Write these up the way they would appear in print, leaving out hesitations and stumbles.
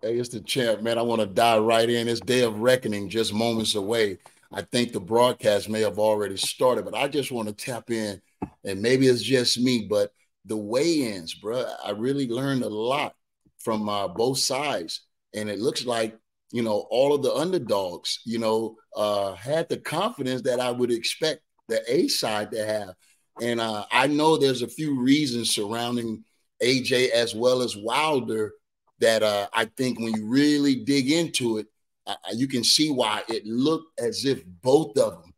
Hey, it's the champ, man. I want to dive right in. It's Day of Reckoning, just moments away. I think the broadcast may have already started, but I just want to tap in, and maybe it's just me, but the weigh-ins, bro. I really learned a lot from both sides, and it looks like all of the underdogs, had the confidence that I would expect the A side to have, and I know there's a few reasons surrounding AJ as well as Wilder that I think when you really dig into it, you can see why it looked as if both of them,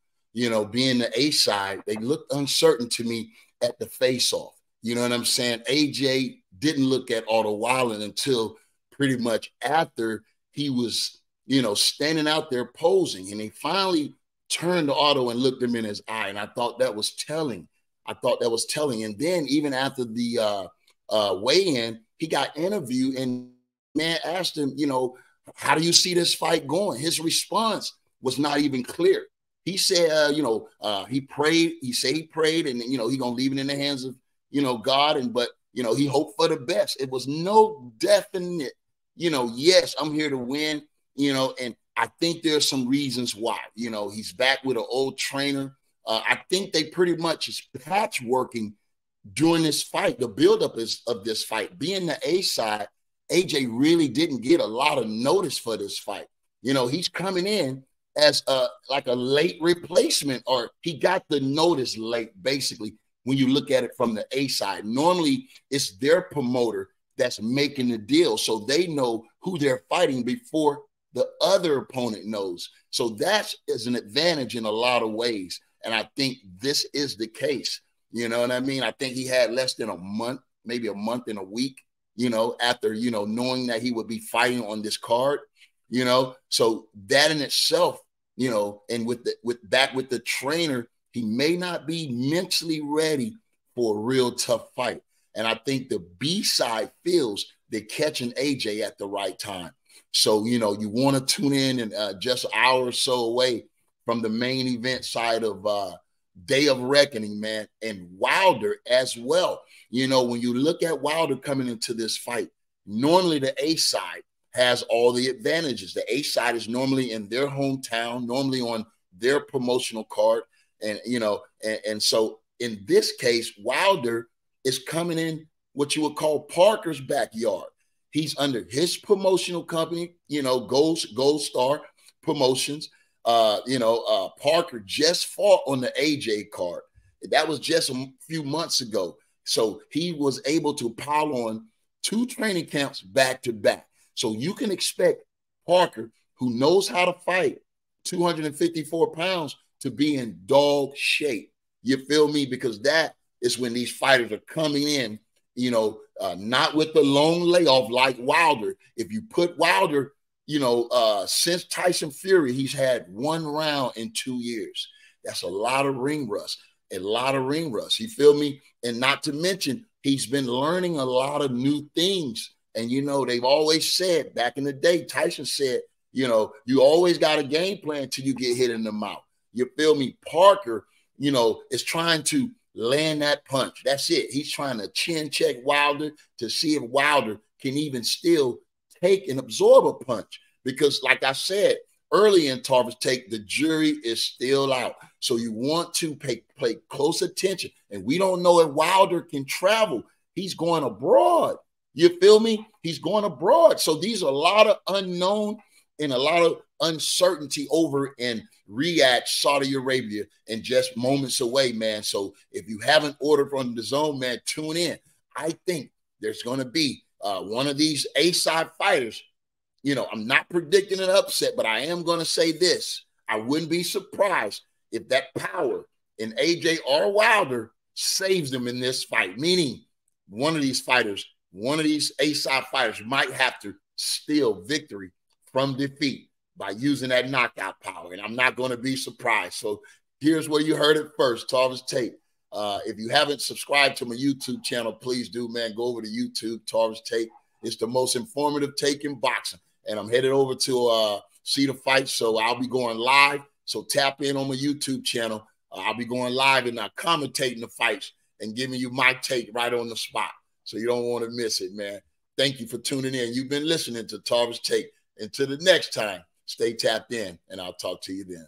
being the A side, they looked uncertain to me at the face off. You know what I'm saying? AJ didn't look at Otto Wilder until pretty much after he was, standing out there posing. And he finally turned to Otto and looked him in his eye. And I thought that was telling. I thought that was telling. And then even after the weigh-in, he got interviewed and man asked him, how do you see this fight going? His response was not even clear. He said, he prayed. He said he prayed, and he gonna leave it in the hands of God. But he hoped for the best. It was no definite, yes, I'm here to win. And I think there's some reasons why. He's back with an old trainer. I think they pretty much is patchworking during this fight, the buildup of this fight. Being the A side, AJ really didn't get a lot of notice for this fight. He's coming in as like a late replacement, or he got the notice late, basically, when you look at it from the A side. Normally, it's their promoter that's making the deal, so they know who they're fighting before the other opponent knows. So that is an advantage in a lot of ways, and I think this is the case. You know what I mean? I think he had less than a month, maybe a month and a week, after, knowing that he would be fighting on this card, so that in itself, and with the trainer, he may not be mentally ready for a real tough fight. And I think the B side feels they're catching AJ at the right time. So, you want to tune in and just an hour or so away from the main event side of Day of Reckoning, man, and Wilder as well. When you look at Wilder coming into this fight, normally the A side has all the advantages. The A side is normally in their hometown, normally on their promotional card. And, and so in this case, Wilder is coming in what you would call Parker's backyard. He's under his promotional company, Gold Star Promotions. Parker just fought on the AJ card. That was just a few months ago. So he was able to pile on 2 training camps back to back. So you can expect Parker, who knows how to fight 254 pounds, to be in dog shape. You feel me? Because that is when these fighters are coming in, not with the long layoff like Wilder. If you put Wilder, since Tyson Fury, he's had 1 round in 2 years. That's a lot of ring rust, You feel me? And not to mention, he's been learning a lot of new things. And, they've always said back in the day, Tyson said, you always got a game plan until you get hit in the mouth. You feel me? Parker, is trying to land that punch. That's it. He's trying to chin check Wilder to see if Wilder can even still take and absorb a punch. Because like I said early in Tarver's take, the jury is still out. So you want to pay close attention. And we don't know if Wilder can travel. He's going abroad. You feel me? He's going abroad. So these are a lot of unknown and a lot of uncertainty over in Riyadh, Saudi Arabia, and just moments away, man. So if you haven't ordered from the zone, man, tune in. I think there's going to be one of these A-side fighters. I'm not predicting an upset, but I am going to say this. I wouldn't be surprised if that power in AJ or Wilder saves them in this fight, meaning one of these A-side fighters might have to steal victory from defeat by using that knockout power. And I'm not going to be surprised. So here's where you heard it first, Tarver's Take. If you haven't subscribed to my YouTube channel, please do, man. Go over to YouTube, Tarver's Take. It's the most informative take in boxing. And I'm headed over to see the fight, so I'll be going live. So tap in on my YouTube channel. I'll be going live and commentating the fights and giving you my take right on the spot. So you don't want to miss it, man. Thank you for tuning in. You've been listening to Tarver's Take. Until the next time, stay tapped in, and I'll talk to you then.